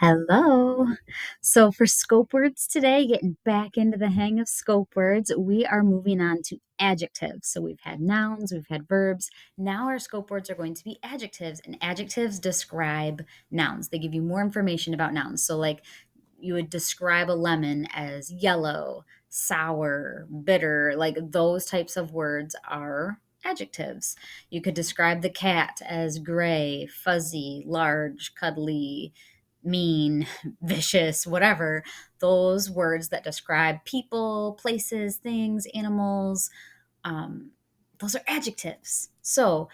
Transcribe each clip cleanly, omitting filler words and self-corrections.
Hello. So for scope words today, getting back into the hang of scope words, we are moving on to adjectives. So we've had nouns, we've had verbs. Now our scope words are going to be adjectives, and adjectives describe nouns. They give you more information about nouns. So like you would describe a lemon as yellow, sour, bitter, like those types of words are adjectives. You could describe the cat as gray, fuzzy, large, cuddly, mean, vicious, whatever, those words that describe people, places, things, animals, um, those are adjectives. So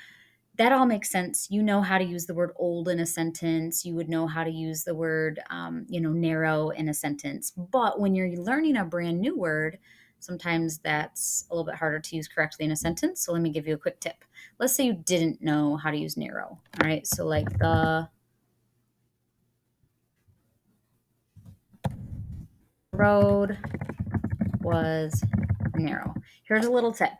that all makes sense. You know how to use the word old in a sentence. You would know how to use the word, narrow in a sentence. But when you're learning a brand new word, sometimes that's a little bit harder to use correctly in a sentence. So let me give you a quick tip. Let's say you didn't know how to use narrow. All right. So, like the road was narrow. Here's a little tip.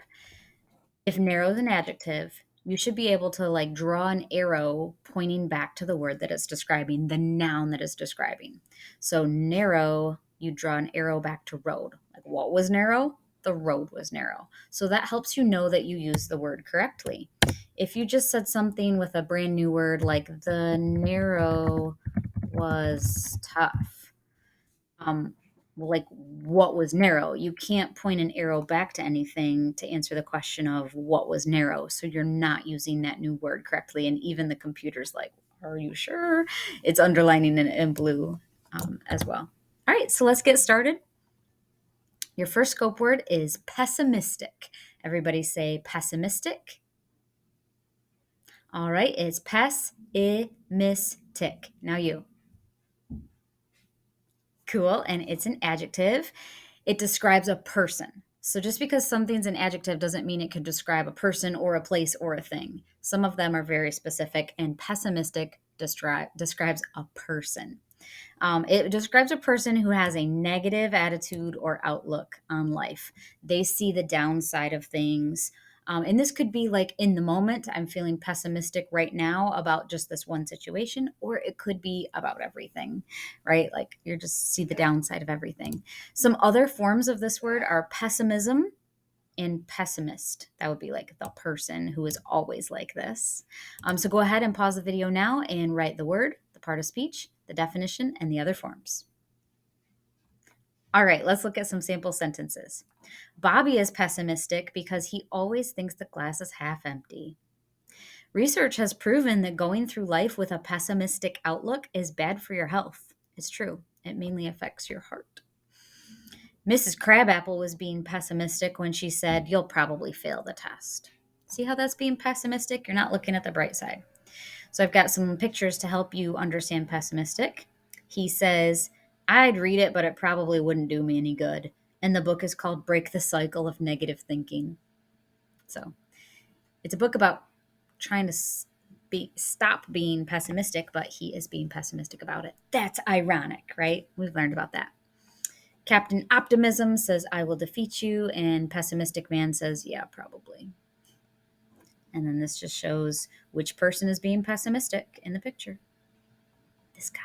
If narrow is an adjective, you should be able to like draw an arrow pointing back to the word that it's describing, the noun that it's describing. So narrow, you draw an arrow back to road. Like what was narrow? The road was narrow. So that helps you know that you use the word correctly. If you just said something with a brand new word like the narrow was tough, like what was narrow, you can't point an arrow back to anything to answer the question of what was narrow, so you're not using that new word correctly, and even the computer's like, are you sure? It's underlining it in blue, as well. All right, so let's get started. Your first scope word is pessimistic. Everybody say pessimistic. All right, it's pessimistic. Now you. Cool. And it's an adjective. It describes a person. So just because something's an adjective doesn't mean it could describe a person or a place or a thing. Some of them are very specific, and pessimistic describes a person. It describes a person who has a negative attitude or outlook on life. They see the downside of things. And this could be like in the moment, I'm feeling pessimistic right now about just this one situation, or it could be about everything, right? Like you just see the downside of everything. Some other forms of this word are pessimism and pessimist. That would be like the person who is always like this. So go ahead and pause the video now and write the word, the part of speech, the definition, and the other forms. All right, let's look at some sample sentences. Bobby is pessimistic because he always thinks the glass is half empty. Research has proven that going through life with a pessimistic outlook is bad for your health. It's true, it mainly affects your heart. Mrs. Crabapple was being pessimistic when she said, "You'll probably fail the test." See how that's being pessimistic? You're not looking at the bright side. So I've got some pictures to help you understand pessimistic. He says, "I'd read it, but it probably wouldn't do me any good." And the book is called Break the Cycle of Negative Thinking. So it's a book about trying to stop being pessimistic, but he is being pessimistic about it. That's ironic, right? We've learned about that. Captain Optimism says, "I will defeat you." And Pessimistic Man says, "Yeah, probably." And then this just shows which person is being pessimistic in the picture. This guy.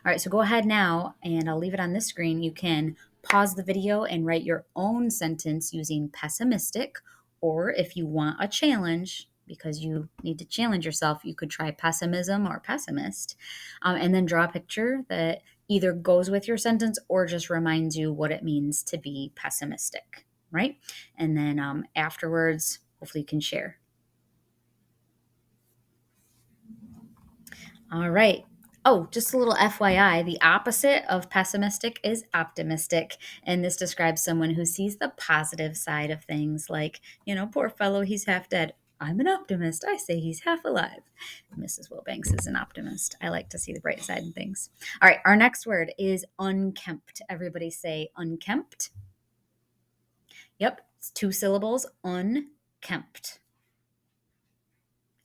All right, so go ahead now, and I'll leave it on this screen. You can pause the video and write your own sentence using pessimistic, or if you want a challenge, because you need to challenge yourself, you could try pessimism or pessimist, and then draw a picture that either goes with your sentence or just reminds you what it means to be pessimistic, right? And then afterwards, hopefully you can share. All right. Oh, just a little FYI, the opposite of pessimistic is optimistic. And this describes someone who sees the positive side of things, like, poor fellow, he's half dead. I'm an optimist. I say he's half alive. Mrs. Wilbanks is an optimist. I like to see the bright side in things. All right, our next word is unkempt. Everybody say unkempt. Yep, it's 2 syllables. Unkempt.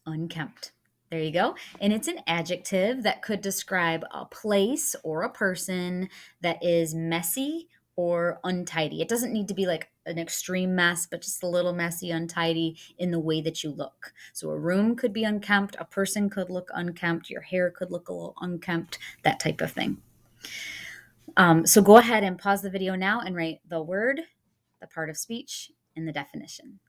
Unkempt. There you go. And it's an adjective that could describe a place or a person that is messy or untidy. It doesn't need to be like an extreme mess, but just a little messy, untidy in the way that you look. So a room could be unkempt, a person could look unkempt, your hair could look a little unkempt, that type of thing. So go ahead and pause the video now and write the word, the part of speech, and the definition.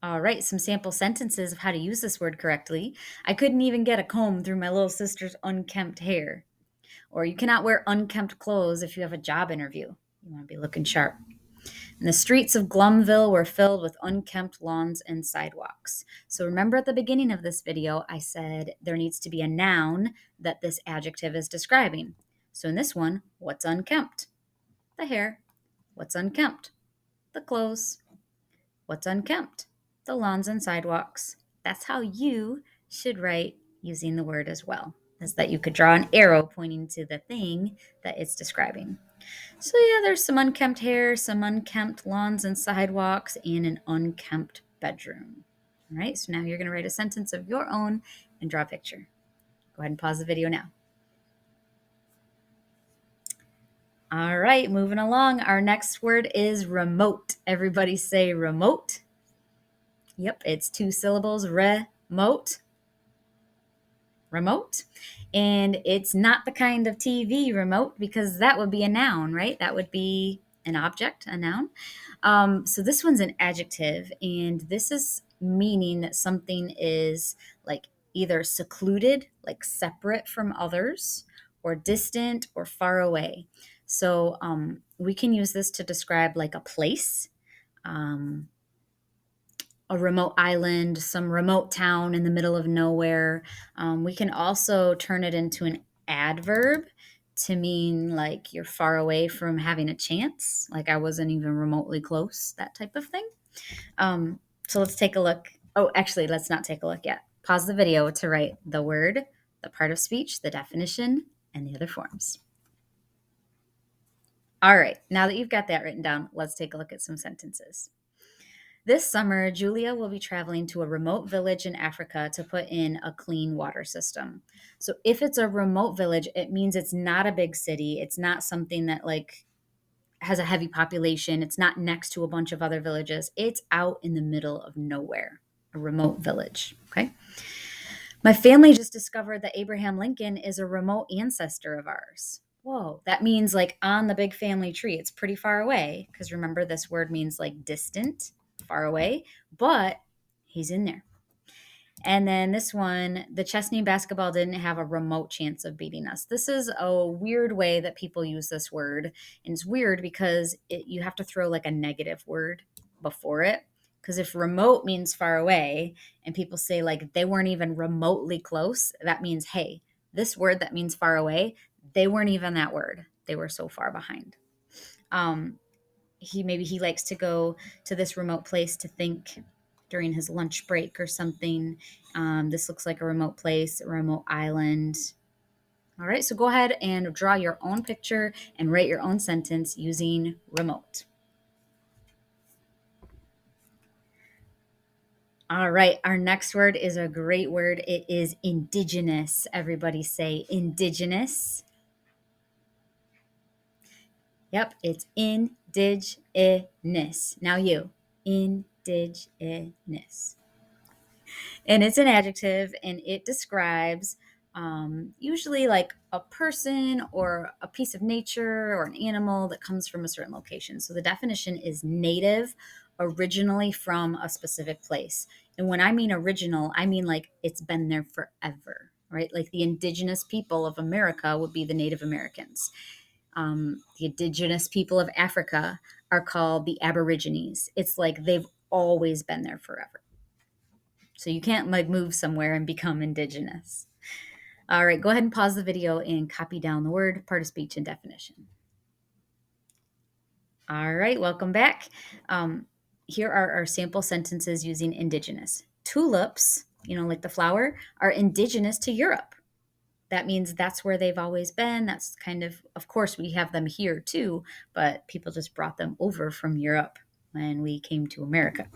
All right, some sample sentences of how to use this word correctly. I couldn't even get a comb through my little sister's unkempt hair. Or you cannot wear unkempt clothes if you have a job interview. You want to be looking sharp. And the streets of Glumville were filled with unkempt lawns and sidewalks. So remember at the beginning of this video, I said there needs to be a noun that this adjective is describing. So in this one, what's unkempt? The hair. What's unkempt? The clothes. What's unkempt? The lawns and sidewalks. That's how you should write using the word as well, is that you could draw an arrow pointing to the thing that it's describing. So yeah, there's some unkempt hair, some unkempt lawns and sidewalks, and an unkempt bedroom. All right, so now you're going to write a sentence of your own and draw a picture. Go ahead and pause the video now. All right, moving along. Our next word is remote. Everybody say remote. Yep, it's 2 syllables, remote. Remote. And it's not the kind of TV remote, because that would be a noun, right? That would be an object, a noun. So this one's an adjective, and this is meaning that something is like either secluded, like separate from others, or distant or far away. So we can use this to describe like a place, a remote island, some remote town in the middle of nowhere. We can also turn it into an adverb to mean like you're far away from having a chance, like I wasn't even remotely close, that type of thing. So let's take a look. Oh, actually, let's not take a look yet. Pause the video to write the word, the part of speech, the definition, and the other forms. All right, now that you've got that written down, let's take a look at some sentences. This summer, Julia will be traveling to a remote village in Africa to put in a clean water system. So if it's a remote village, it means it's not a big city. It's not something that like has a heavy population. It's not next to a bunch of other villages. It's out in the middle of nowhere, a remote village. Okay. My family just discovered that Abraham Lincoln is a remote ancestor of ours. Whoa, that means like on the big family tree. It's pretty far away, because remember, this word means like distant, far away, but he's in there. And then this one, the Chesney basketball didn't have a remote chance of beating us. This is a weird way that people use this word. And it's weird because you have to throw like a negative word before it. Because if remote means far away and people say like they weren't even remotely close, that means, hey, this word that means far away, they weren't even that word. They were so far behind. He likes to go to this remote place to think during his lunch break or something. This looks like a remote place, a remote island. All right, so go ahead and draw your own picture and write your own sentence using remote. All right, our next word is a great word. It is indigenous. Everybody say indigenous. Yep, it's indigenous. Now you, indigenous. And it's an adjective, and it describes usually like a person or a piece of nature or an animal that comes from a certain location. So the definition is native, originally from a specific place. And when I mean original, I mean like it's been there forever, right? Like the indigenous people of America would be the Native Americans. The indigenous people of Africa are called the Aborigines. It's like they've always been there forever. So you can't like move somewhere and become indigenous. All right, go ahead and pause the video and copy down the word, part of speech, and definition. All right, welcome back. Here are our sample sentences using indigenous. Tulips, like the flower, are indigenous to Europe. That means that's where they've always been. That's of course, we have them here too, but people just brought them over from Europe when we came to America.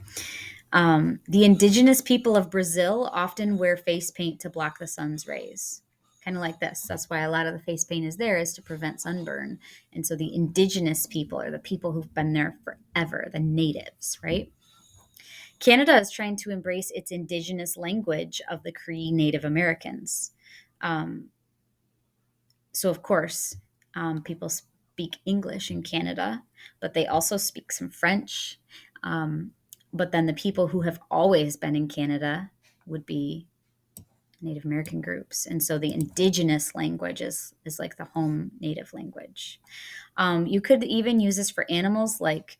The indigenous people of Brazil often wear face paint to block the sun's rays. kind of like this. That's why a lot of the face paint is there, is to prevent sunburn. And so the indigenous people are the people who've been there forever, the natives, right? Canada is trying to embrace its indigenous language of the Cree Native Americans. Um, so, of course, people speak English in Canada, but they also speak some French. Um, but then the people who have always been in Canada would be Native American groups. And so the indigenous language is like the home native language. You could even use this for animals like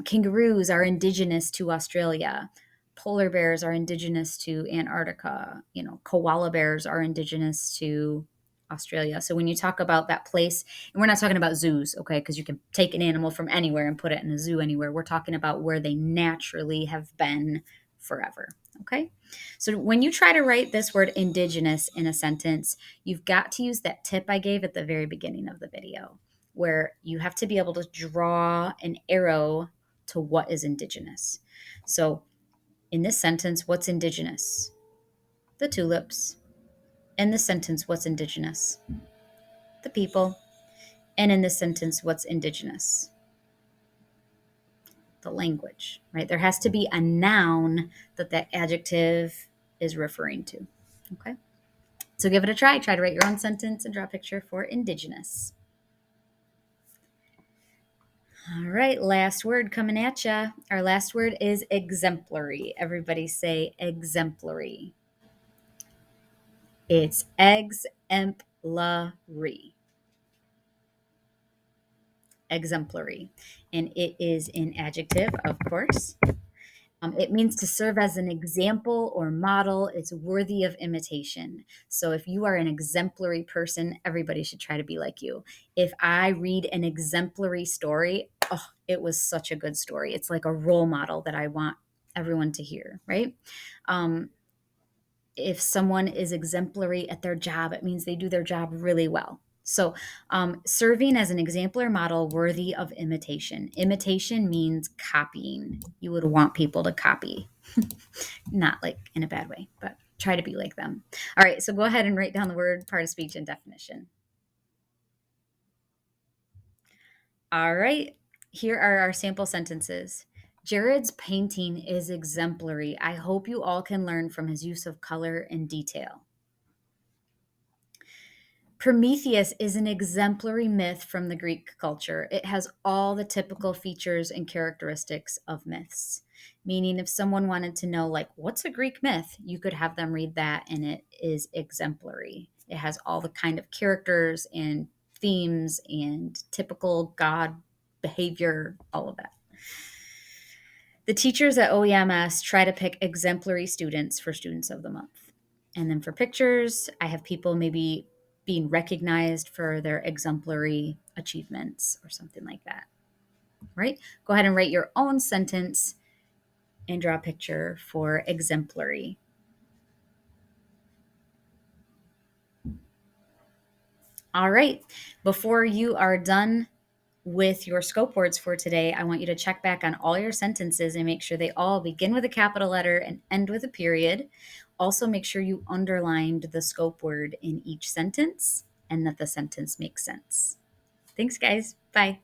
kangaroos are indigenous to Australia. Polar bears are indigenous to Antarctica. You know, koala bears are indigenous to Australia. So when you talk about that place, and we're not talking about zoos, okay, because you can take an animal from anywhere and put it in a zoo anywhere. We're talking about where they naturally have been forever, okay? So when you try to write this word indigenous in a sentence, you've got to use that tip I gave at the very beginning of the video, where you have to be able to draw an arrow to what is indigenous. So in this sentence, what's indigenous? The tulips. In this sentence, what's indigenous? The people. And in this sentence, what's indigenous? The language, right? There has to be a noun that adjective is referring to. Okay. So give it a try. Try to write your own sentence and draw a picture for indigenous. All right, last word coming at ya. Our last word is exemplary. Everybody say exemplary. It's exemplary. Exemplary. And it is an adjective, of course. It means to serve as an example or model. It's worthy of imitation. So if you are an exemplary person, everybody should try to be like you. If I read an exemplary story, oh, it was such a good story. It's like a role model that I want everyone to hear, right? If someone is exemplary at their job, it means they do their job really well. So, serving as an exemplar model worthy of imitation. Imitation means copying. You would want people to copy, not like in a bad way, but try to be like them. All right, so go ahead and write down the word, part of speech, and definition. All right, here are our sample sentences. Jared's painting is exemplary. I hope you all can learn from his use of color and detail. Prometheus is an exemplary myth from the Greek culture. It has all the typical features and characteristics of myths. Meaning, if someone wanted to know, like, what's a Greek myth, you could have them read that, and it is exemplary. It has all the kind of characters and themes and typical god behavior, all of that. The teachers at OEMS try to pick exemplary students for Students of the Month. And then for pictures, I have people maybe being recognized for their exemplary achievements or something like that. Right? Go ahead and write your own sentence and draw a picture for exemplary. All right. Before you are done with your scope words for today, I want you to check back on all your sentences and make sure they all begin with a capital letter and end with a period. Also, make sure you underlined the scope word in each sentence and that the sentence makes sense. Thanks, guys. Bye.